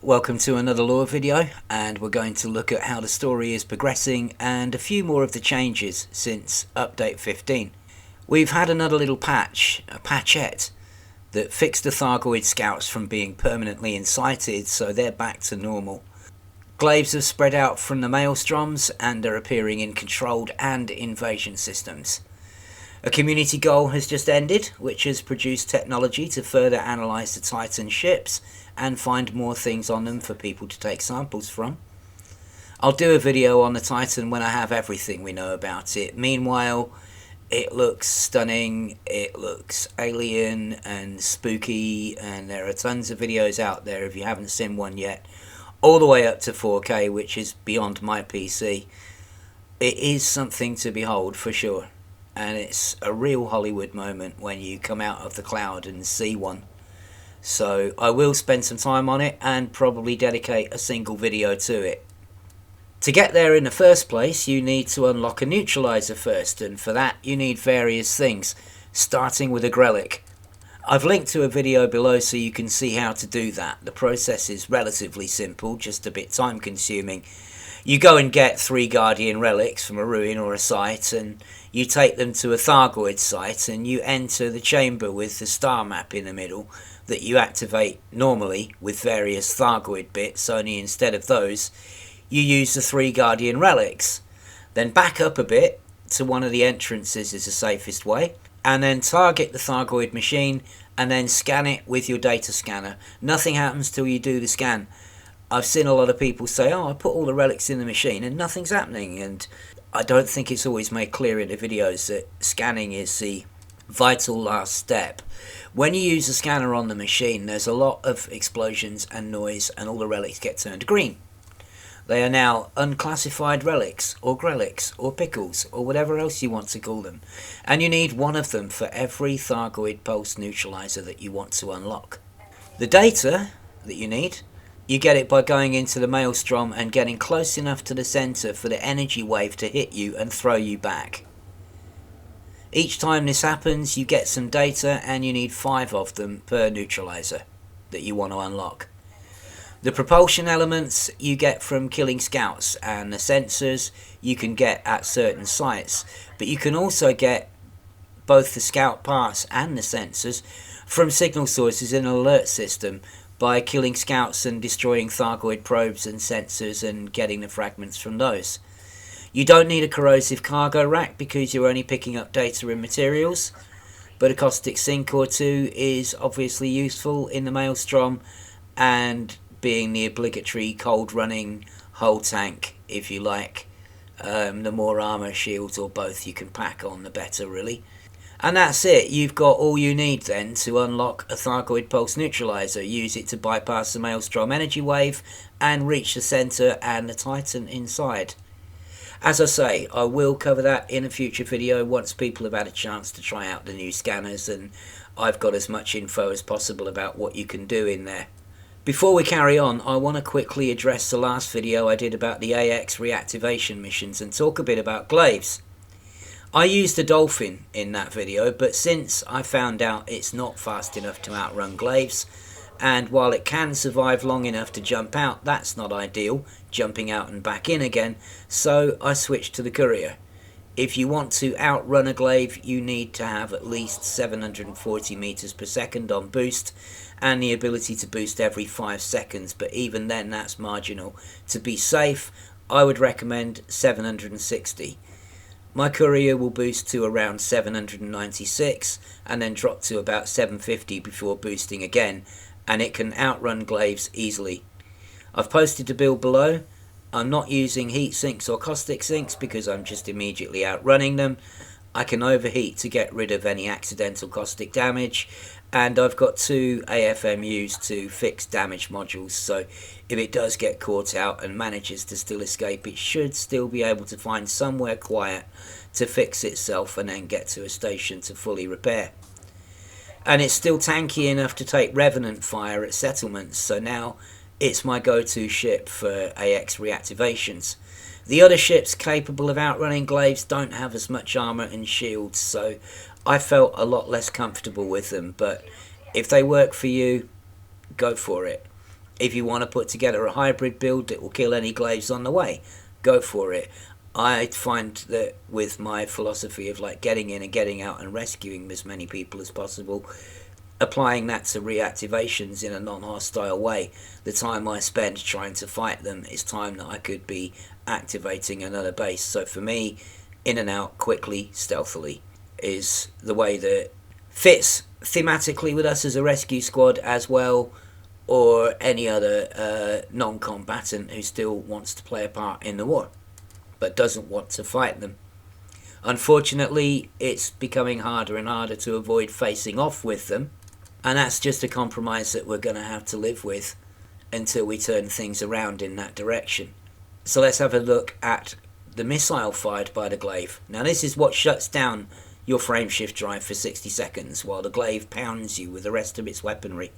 Welcome to another lore video, and we're going to look at how the story is progressing and a few more of the changes since update 15. We've had another little patch, a patchette, that fixed the Thargoid scouts from being permanently incited, so they're back to normal. Glaives have spread out from the maelstroms and are appearing in controlled and invasion systems. A community goal has just ended, which has produced technology to further analyse the Titan ships and find more things on them for people to take samples from. I'll do a video on the Titan when I have everything we know about it. Meanwhile, it looks stunning, it looks alien and spooky, and there are tons of videos out there if you haven't seen one yet, all the way up to 4K, which is beyond my PC. It is something to behold for sure. And it's a real Hollywood moment when you come out of the cloud and see one. So I will spend some time on it and probably dedicate a single video to it. To get there in the first place, you need to unlock a neutralizer first, and for that you need various things, starting with a Grelic. I've linked to a video below so you can see how to do that. The process is relatively simple, just a bit time consuming. You go and get 3 Guardian relics from a ruin or a site, and you take them to a Thargoid site, and you enter the chamber with the star map in the middle that you activate normally with various Thargoid bits, only instead of those, you use the 3 Guardian relics. Then back up a bit to one of the entrances is the safest way, and then target the Thargoid machine, and then scan it with your data scanner. Nothing happens till you do the scan. I've seen a lot of people say, oh, I put all the relics in the machine and nothing's happening, and I don't think it's always made clear in the videos that scanning is the vital last step. When you use the scanner on the machine, there's a lot of explosions and noise, and all the relics get turned green. They are now unclassified relics, or Grelics, or pickles, or whatever else you want to call them, and you need one of them for every Thargoid pulse neutralizer that you want to unlock. The data that you need, you get it by going into the maelstrom and getting close enough to the centre for the energy wave to hit you and throw you back. Each time this happens, you get some data, and you need 5 of them per neutralizer that you want to unlock. The propulsion elements you get from killing scouts, and the sensors you can get at certain sites, but you can also get both the scout parts and the sensors from signal sources in an alert system by killing scouts and destroying Thargoid probes and sensors and getting the fragments from those. You don't need a corrosive cargo rack because you're only picking up data and materials, but a caustic sink or 2 is obviously useful in the maelstrom, and being the obligatory cold running hull tank, if you like. The more armour, shields or both you can pack on, the better really. And that's it, you've got all you need then to unlock a Thargoid pulse neutralizer. Use it to bypass the maelstrom energy wave and reach the centre and the Titan inside. As I say, I will cover that in a future video once people have had a chance to try out the new scanners and I've got as much info as possible about what you can do in there. Before we carry on, I want to quickly address the last video I did about the AX reactivation missions and talk a bit about Glaives. I used a dolphin in that video, but since I found out it's not fast enough to outrun Glaives, and while it can survive long enough to jump out, that's not ideal, jumping out and back in again, so I switched to the courier. If you want to outrun a Glaive, you need to have at least 740 meters per second on boost, and the ability to boost every 5 seconds, but even then that's marginal. To be safe, I would recommend 760. My courier will boost to around 796 and then drop to about 750 before boosting again, and it can outrun Glaives easily. I've posted the build below. I'm not using heat sinks or caustic sinks because I'm just immediately outrunning them. I can overheat to get rid of any accidental caustic damage, and I've got 2 AFMUs to fix damage modules, so if it does get caught out and manages to still escape, it should still be able to find somewhere quiet to fix itself and then get to a station to fully repair. And it's still tanky enough to take Revenant fire at settlements, so now it's my go-to ship for AX reactivations. The other ships capable of outrunning Glaives don't have as much armour and shields, so I felt a lot less comfortable with them, but if they work for you, go for it. If you want to put together a hybrid build that will kill any glaives on the way, go for it. I find that with my philosophy of like getting in and getting out and rescuing as many people as possible, applying that to reactivations in a non-hostile way, the time I spend trying to fight them is time that I could be activating another base. So for me, in and out quickly, stealthily, is the way that fits thematically with us as a rescue squad as well, or any other non-combatant who still wants to play a part in the war but doesn't want to fight them. Unfortunately, it's becoming harder and harder to avoid facing off with them, and that's just a compromise that we're going to have to live with until we turn things around in that direction. So let's have a look at the missile fired by the glaive. Now this is what shuts down your frameshift drive for 60 seconds while the glaive pounds you with the rest of its weaponry.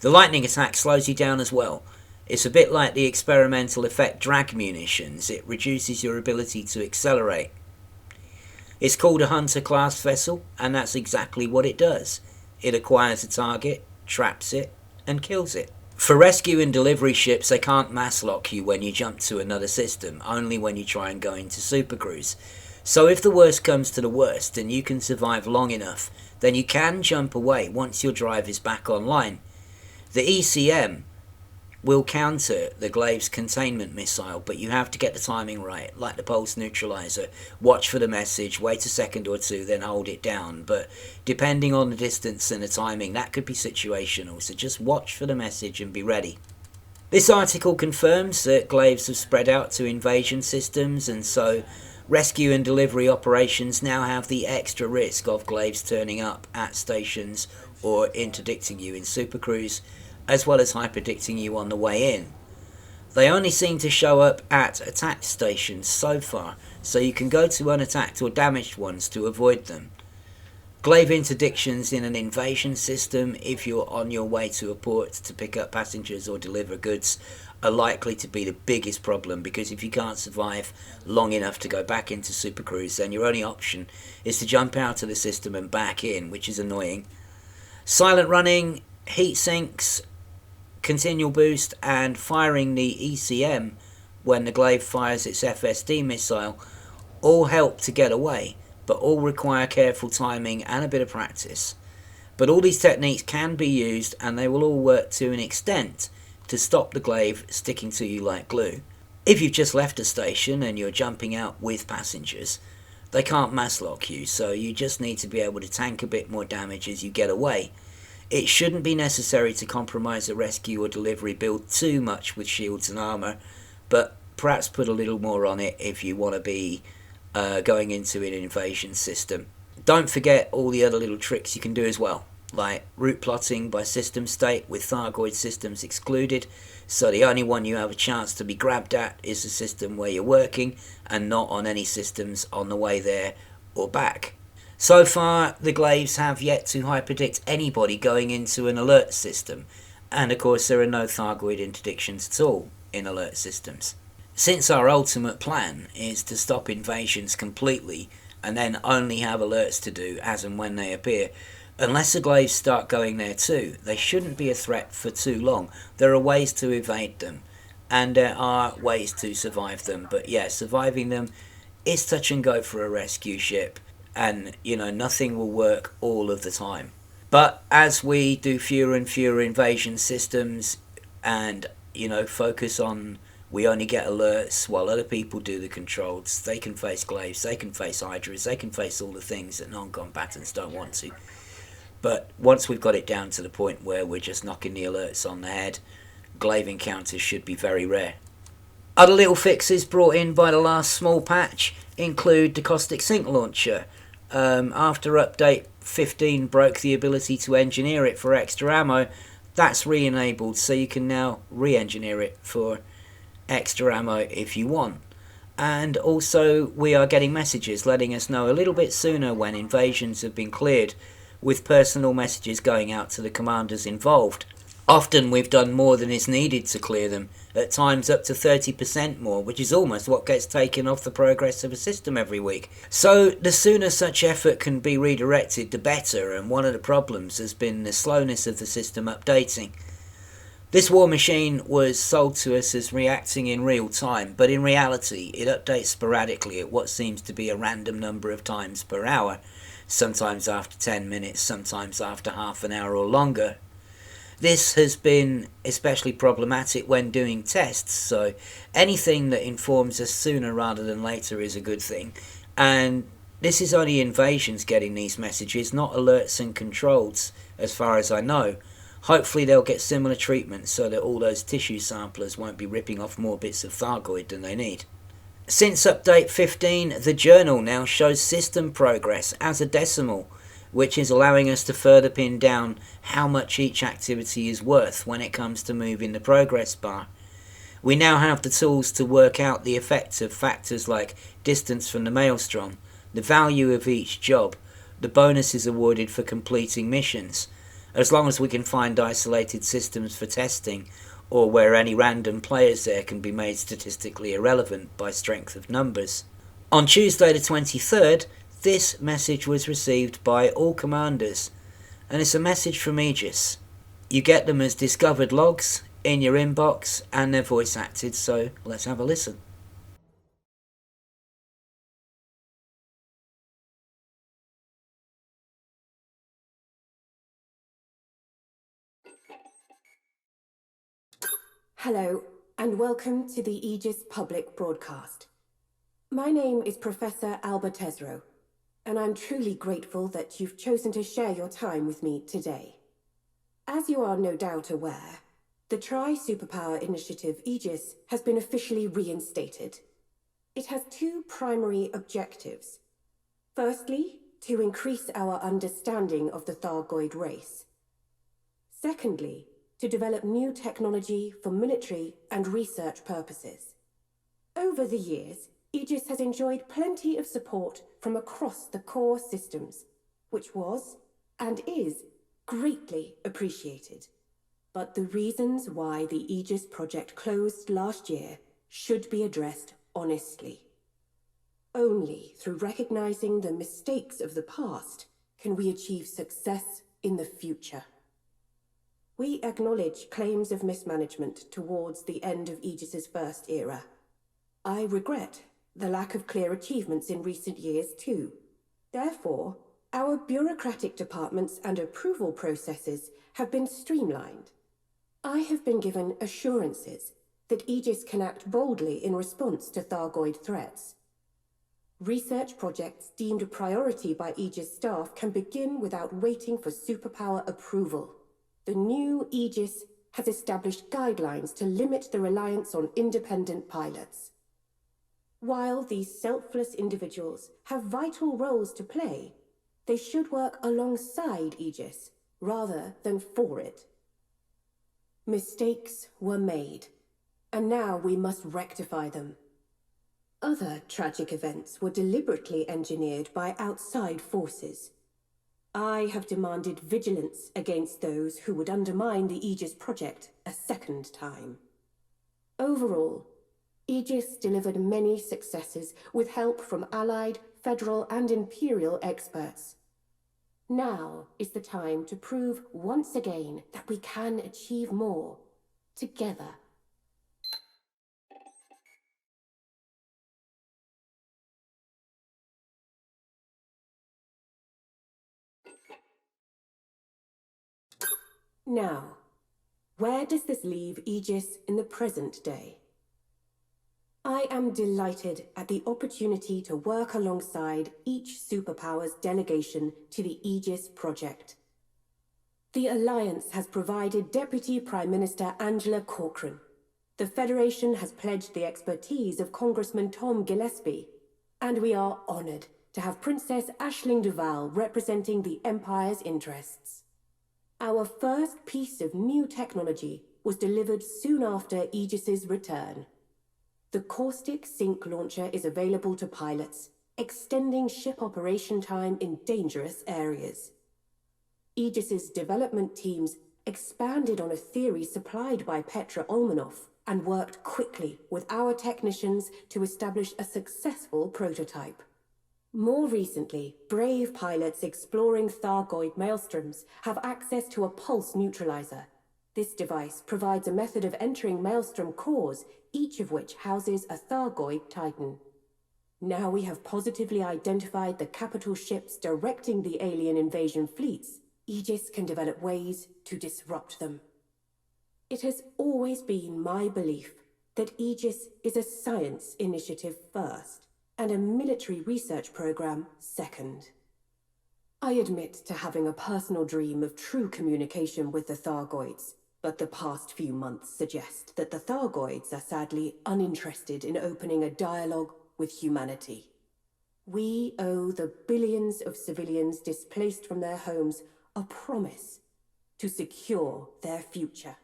The lightning attack slows you down as well. It's a bit like the experimental effect drag munitions. It reduces your ability to accelerate. It's called a Hunter class vessel, and that's exactly what it does. It acquires a target, traps it, and kills it. For rescue and delivery ships, they can't mass lock you when you jump to another system, only when you try and go into supercruise. So if the worst comes to the worst and you can survive long enough, then you can jump away once your drive is back online. The ECM will counter the Glaives containment missile, but you have to get the timing right, like the pulse neutralizer. Watch for the message, wait a second or two, then hold it down. But depending on the distance and the timing, that could be situational, so just watch for the message and be ready. This article confirms that Glaives have spread out to invasion systems, and so rescue and delivery operations now have the extra risk of Glaives turning up at stations or interdicting you in supercruise, as well as hyperdicting you on the way in. They only seem to show up at attack stations so far, so you can go to unattacked or damaged ones to avoid them. Glaive interdictions in an invasion system, if you're on your way to a port to pick up passengers or deliver goods, are likely to be the biggest problem, because if you can't survive long enough to go back into supercruise, then your only option is to jump out of the system and back in, which is annoying. Silent running, heat sinks, continual boost, and firing the ECM when the Glaive fires its FSD missile all help to get away, but all require careful timing and a bit of practice. But all these techniques can be used, and they will all work to an extent to stop the Glaive sticking to you like glue. If you've just left a station and you're jumping out with passengers, they can't mass lock you, so you just need to be able to tank a bit more damage as you get away. It shouldn't be necessary to compromise a rescue or delivery build too much with shields and armour, but perhaps put a little more on it if you want to be going into an invasion system. Don't forget all the other little tricks you can do as well, like route plotting by system state with Thargoid systems excluded, so the only one you have a chance to be grabbed at is the system where you're working, and not on any systems on the way there or back. So far, the Glaives have yet to hyperdict anybody going into an alert system, and of course there are no Thargoid interdictions at all in alert systems. Since our ultimate plan is to stop invasions completely, and then only have alerts to do as and when they appear, unless the Glaives start going there too, they shouldn't be a threat for too long. There are ways to evade them, and there are ways to survive them, but yeah, surviving them is touch and go for a rescue ship. And, nothing will work all of the time. But as we do fewer and fewer invasion systems and, focus on we only get alerts while other people do the controls, they can face Glaives, they can face Hydras, they can face all the things that non-combatants don't want to. But once we've got it down to the point where we're just knocking the alerts on the head, Glaive encounters should be very rare. Other little fixes brought in by the last small patch include the Caustic Sink Launcher. After update 15 broke the ability to engineer it for extra ammo, that's re-enabled, so you can now re-engineer it for extra ammo if you want. And also we are getting messages letting us know a little bit sooner when invasions have been cleared, with personal messages going out to the commanders involved. Often we've done more than is needed to clear them, at times up to 30% more, which is almost what gets taken off the progress of a system every week. So the sooner such effort can be redirected, the better, and one of the problems has been the slowness of the system updating. This war machine was sold to us as reacting in real time, but in reality it updates sporadically at what seems to be a random number of times per hour, sometimes after 10 minutes, sometimes after half an hour or longer. This has been especially problematic when doing tests, so anything that informs us sooner rather than later is a good thing. And this is only invasions getting these messages, not alerts and controls, as far as I know. Hopefully they'll get similar treatment so that all those tissue samplers won't be ripping off more bits of Thargoid than they need. Since update 15, the journal now shows system progress as a decimal, which is allowing us to further pin down how much each activity is worth when it comes to moving the progress bar. We now have the tools to work out the effects of factors like distance from the maelstrom, the value of each job, the bonuses awarded for completing missions, as long as we can find isolated systems for testing, or where any random players there can be made statistically irrelevant by strength of numbers. On Tuesday the 23rd, this message was received by all commanders, and it's a message from Aegis. You get them as discovered logs in your inbox, and they're voice acted, so let's have a listen. Hello, and welcome to the Aegis public broadcast. My name is Professor Alba Tesreau, and I'm truly grateful that you've chosen to share your time with me today. As you are no doubt aware, the Tri-Superpower Initiative Aegis has been officially reinstated. It has two primary objectives. Firstly, to increase our understanding of the Thargoid race. Secondly, to develop new technology for military and research purposes. Over the years, Aegis has enjoyed plenty of support from across the core systems, which was, and is, greatly appreciated. But the reasons why the Aegis project closed last year should be addressed honestly. Only through recognizing the mistakes of the past can we achieve success in the future. We acknowledge claims of mismanagement towards the end of Aegis's first era. I regret the lack of clear achievements in recent years too. Therefore, our bureaucratic departments and approval processes have been streamlined. I have been given assurances that Aegis can act boldly in response to Thargoid threats. Research projects deemed a priority by Aegis staff can begin without waiting for superpower approval. The new Aegis has established guidelines to limit the reliance on independent pilots. While these selfless individuals have vital roles to play, they should work alongside Aegis rather than for it. Mistakes were made, and now we must rectify them. Other tragic events were deliberately engineered by outside forces. I have demanded vigilance against those who would undermine the Aegis project a second time. Overall, Aegis delivered many successes with help from Allied, Federal, and Imperial experts. Now is the time to prove once again that we can achieve more, together. Now, where does this leave Aegis in the present day? I am delighted at the opportunity to work alongside each superpower's delegation to the Aegis project. The Alliance has provided Deputy Prime Minister Angela Corcoran. The Federation has pledged the expertise of Congressman Tom Gillespie, and we are honored to have Princess Aisling Duval representing the Empire's interests. Our first piece of new technology was delivered soon after Aegis's return. The Caustic Sync launcher is available to pilots, extending ship operation time in dangerous areas. Aegis's development teams expanded on a theory supplied by Petra Olmanoff and worked quickly with our technicians to establish a successful prototype. More recently, brave pilots exploring Thargoid maelstroms have access to a pulse neutralizer. This device provides a method of entering Maelstrom cores, each of which houses a Thargoid Titan. Now we have positively identified the capital ships directing the alien invasion fleets, Aegis can develop ways to disrupt them. It has always been my belief that Aegis is a science initiative first, and a military research program second. I admit to having a personal dream of true communication with the Thargoids, but the past few months suggest that the Thargoids are sadly uninterested in opening a dialogue with humanity. We owe the billions of civilians displaced from their homes a promise to secure their future.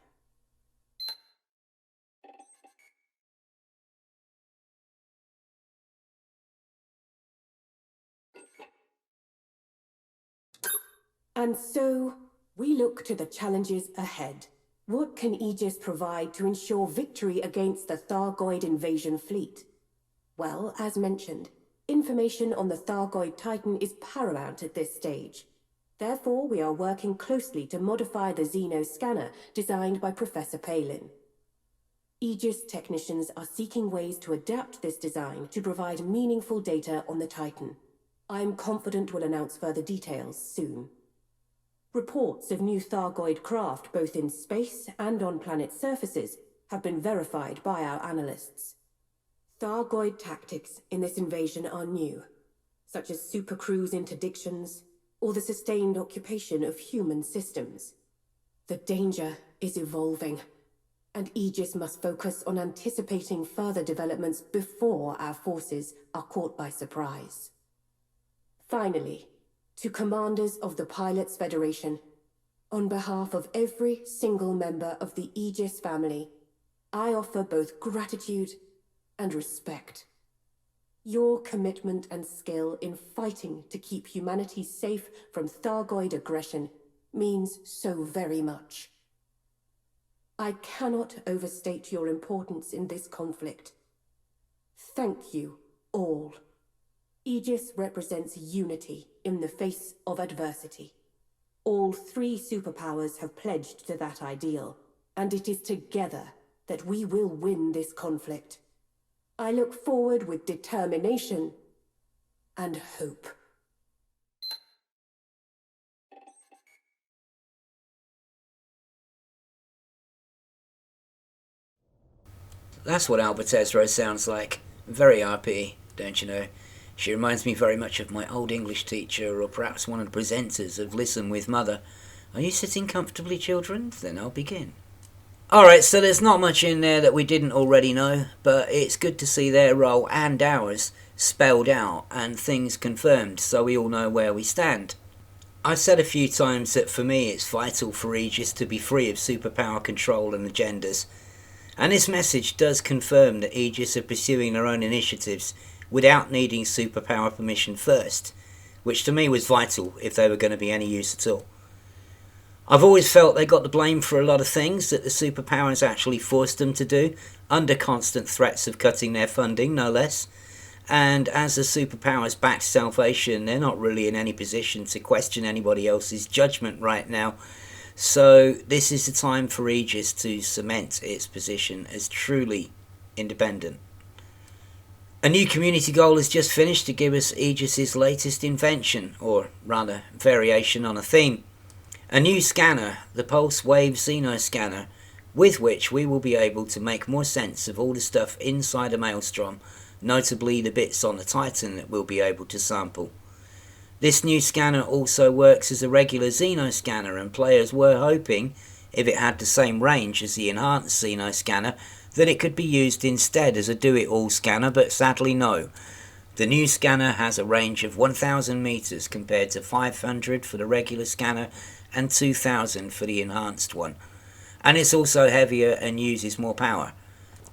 And so, we look to the challenges ahead. What can Aegis provide to ensure victory against the Thargoid invasion fleet? Well, as mentioned, information on the Thargoid Titan is paramount at this stage. Therefore, we are working closely to modify the Xeno scanner designed by Professor Palin. Aegis technicians are seeking ways to adapt this design to provide meaningful data on the Titan. I'm confident we'll announce further details soon. Reports of new Thargoid craft, both in space and on planet surfaces, have been verified by our analysts. Thargoid tactics in this invasion are new, such as supercruise interdictions or the sustained occupation of human systems. The danger is evolving, and Aegis must focus on anticipating further developments before our forces are caught by surprise. Finally, to commanders of the Pilots Federation, on behalf of every single member of the Aegis family, I offer both gratitude and respect. Your commitment and skill in fighting to keep humanity safe from Thargoid aggression means so very much. I cannot overstate your importance in this conflict. Thank you, all. Aegis represents unity in the face of adversity. All three superpowers have pledged to that ideal, and it is together that we will win this conflict. I look forward with determination and hope. That's what Albertezro sounds like. Very RP, don't you know? She reminds me very much of my old English teacher, or perhaps one of the presenters of Listen with Mother. Are you sitting comfortably, children? Then I'll begin. Alright, so there's not much in there that we didn't already know, but it's good to see their role and ours spelled out and things confirmed so we all know where we stand. I've said a few times that for me it's vital for Aegis to be free of superpower control and agendas, and this message does confirm that Aegis are pursuing their own initiatives without needing superpower permission first, which to me was vital if they were going to be any use at all. I've always felt they got the blame for a lot of things that the superpowers actually forced them to do, under constant threats of cutting their funding, no less. And as the superpowers backed salvation, they're not really in any position to question anybody else's judgment right now. So this is the time for Aegis to cement its position as truly independent. A new community goal has just finished to give us Aegis's latest invention, or rather variation on a theme. A new scanner, the Pulse Wave Xeno scanner, with which we will be able to make more sense of all the stuff inside a Maelstrom, notably the bits on the Titan that we'll be able to sample. This new scanner also works as a regular Xeno scanner, and players were hoping, if it had the same range as the enhanced Xeno scanner, that it could be used instead as a do-it-all scanner, but sadly no. The new scanner has a range of 1,000 meters compared to 500 for the regular scanner and 2,000 for the enhanced one. And it's also heavier and uses more power.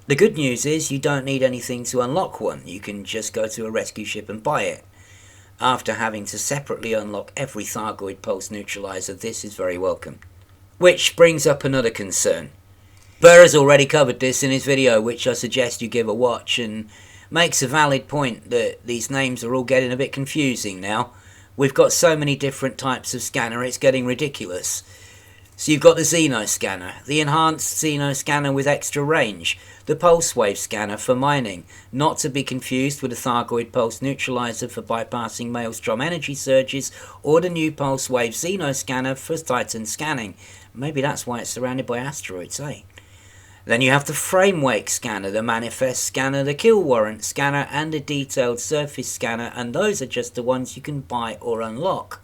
The good news is you don't need anything to unlock one, you can just go to a rescue ship and buy it. After having to separately unlock every Thargoid pulse neutralizer, this is very welcome. Which brings up another concern. Burr has already covered this in his video, which I suggest you give a watch, and makes a valid point that these names are all getting a bit confusing now. We've got so many different types of scanner, it's getting ridiculous. So you've got the Xeno scanner, the enhanced Xeno scanner with extra range, the pulse wave scanner for mining, not to be confused with the Thargoid pulse neutralizer for bypassing maelstrom energy surges, or the new pulse wave Xeno scanner for Titan scanning. Maybe that's why it's surrounded by asteroids, eh? Then you have the Framewake scanner, the Manifest scanner, the Kill Warrant scanner, and the Detailed Surface scanner, and those are just the ones you can buy or unlock.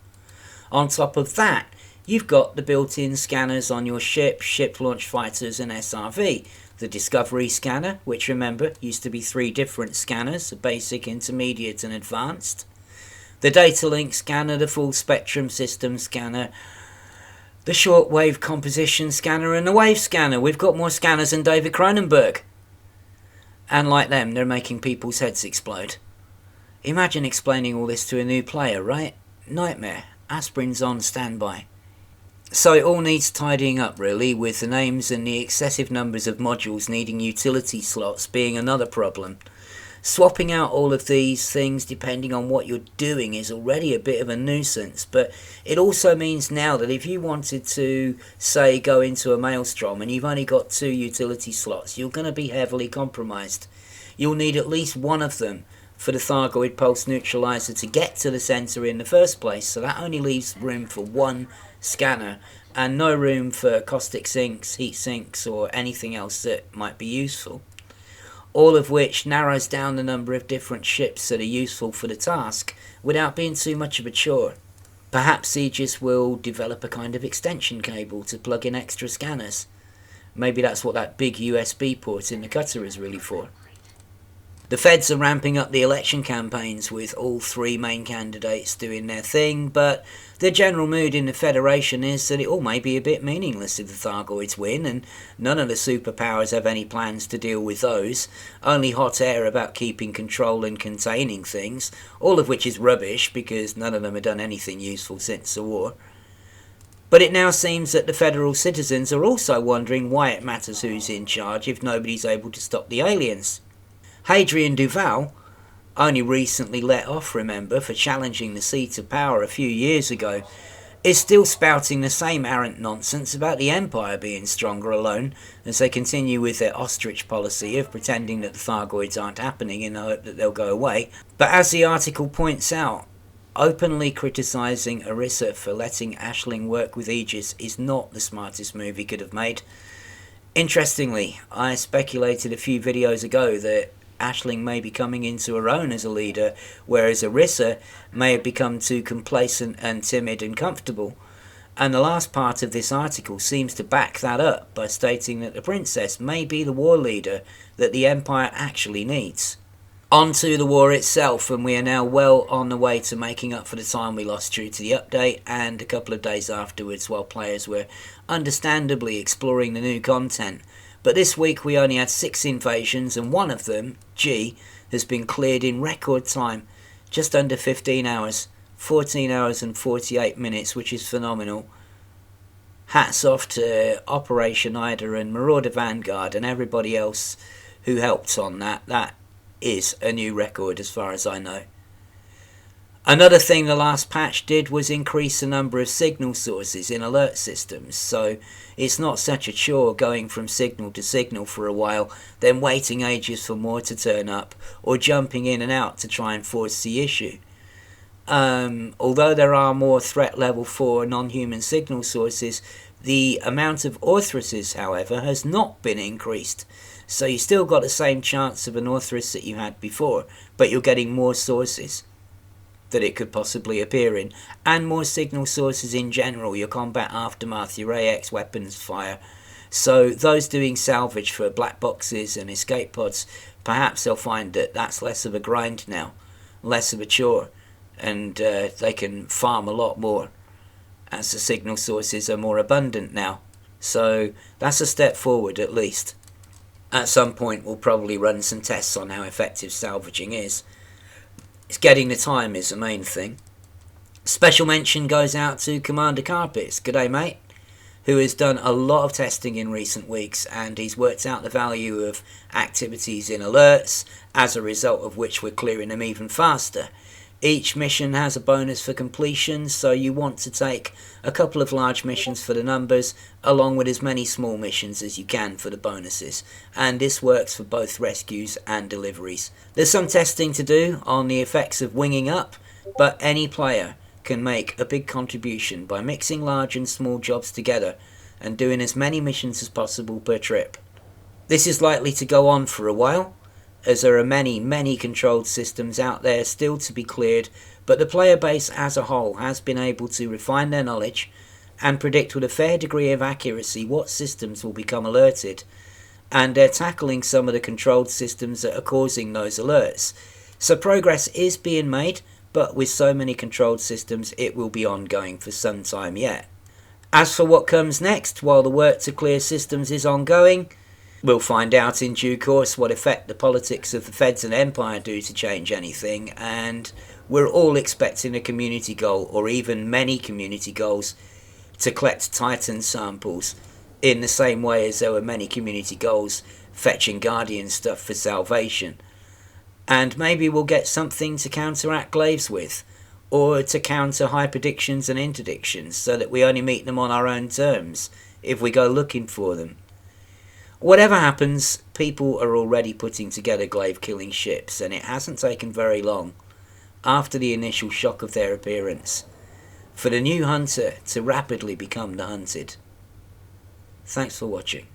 On top of that, you've got the built-in scanners on your ship, ship-launched fighters, and SRV. The Discovery scanner, which remember used to be 3 different scanners, basic, intermediate, and advanced. The Data Link scanner, the Full Spectrum System scanner, the Shortwave Composition scanner, and the Wave scanner. We've got more scanners than David Cronenberg. And like them, they're making people's heads explode. Imagine explaining all this to a new player, right? Nightmare. Aspirin's on standby. So it all needs tidying up really, with the names and the excessive numbers of modules needing utility slots being another problem. Swapping out all of these things depending on what you're doing is already a bit of a nuisance, but it also means now that if you wanted to, say, go into a Maelstrom and you've only got 2 utility slots, you're going to be heavily compromised. You'll need at least one of them for the Thargoid pulse neutralizer to get to the centre in the first place, so that only leaves room for 1 scanner and no room for caustic sinks, heat sinks, or anything else that might be useful. All of which narrows down the number of different ships that are useful for the task without being too much of a chore. Perhaps Aegis will develop a kind of extension cable to plug in extra scanners. Maybe that's what that big USB port in the cutter is really for. The feds are ramping up the election campaigns with all 3 main candidates doing their thing, but the general mood in the Federation is that it all may be a bit meaningless if the Thargoids win, and none of the superpowers have any plans to deal with those, only hot air about keeping control and containing things, all of which is rubbish because none of them have done anything useful since the war. But it now seems that the federal citizens are also wondering why it matters who's in charge if nobody's able to stop the aliens. Hadrian Duval, only recently let off, remember, for challenging the seat of power a few years ago, is still spouting the same arrant nonsense about the Empire being stronger alone as they continue with their ostrich policy of pretending that the Thargoids aren't happening in the hope that they'll go away. But as the article points out, openly criticising Orissa for letting Aisling work with Aegis is not the smartest move he could have made. Interestingly, I speculated a few videos ago that Aisling may be coming into her own as a leader, whereas Orissa may have become too complacent and timid and comfortable. And the last part of this article seems to back that up by stating that the princess may be the war leader that the Empire actually needs. On to the war itself, and we are now well on the way to making up for the time we lost due to the update and a couple of days afterwards while players were understandably exploring the new content. But this week we only had 6 invasions, and one of them, G, has been cleared in record time, just under 15 hours, 14 hours and 48 minutes, which is phenomenal. Hats off to Operation Ida and Marauder Vanguard and everybody else who helped on that. That is a new record as far as I know. Another thing the last patch did was increase the number of signal sources in alert systems, so it's not such a chore going from signal to signal for a while, then waiting ages for more to turn up, or jumping in and out to try and force the issue. Although there are more threat level 4 non-human signal sources, the amount of Orthruses, however, has not been increased. So you still got the same chance of an Orthrus that you had before, but you're getting more sources that it could possibly appear in, and more signal sources in general, your combat aftermath, your AX weapons fire. So those doing salvage for black boxes and escape pods, perhaps they'll find that that's less of a grind now, less of a chore, and they can farm a lot more as the signal sources are more abundant now. So that's a step forward at least. At some point we'll probably run some tests on how effective salvaging is. It's getting the time is the main thing. Special mention goes out to Commander Carpets, g'day mate, who has done a lot of testing in recent weeks, and he's worked out the value of activities in alerts, as a result of which we're clearing them even faster. Each mission has a bonus for completion, so you want to take a couple of large missions for the numbers, along with as many small missions as you can for the bonuses, and this works for both rescues and deliveries. There's some testing to do on the effects of winging up, but any player can make a big contribution by mixing large and small jobs together and doing as many missions as possible per trip. This is likely to go on for a while, as there are many controlled systems out there still to be cleared, but the player base as a whole has been able to refine their knowledge and predict with a fair degree of accuracy what systems will become alerted, and they're tackling some of the controlled systems that are causing those alerts. So progress is being made, but with so many controlled systems it will be ongoing for some time yet. As for what comes next while the work to clear systems is ongoing, we'll find out in due course what effect the politics of the Feds and Empire do to change anything, and we're all expecting a community goal, or even many community goals, to collect Titan samples, in the same way as there were many community goals fetching Guardian stuff for salvation. And maybe we'll get something to counteract Glaives with, or to counter hyperdictions and interdictions, so that we only meet them on our own terms, if we go looking for them. Whatever happens, people are already putting together glaive-killing ships, and it hasn't taken very long, after the initial shock of their appearance, for the new hunter to rapidly become the hunted. Thanks for watching.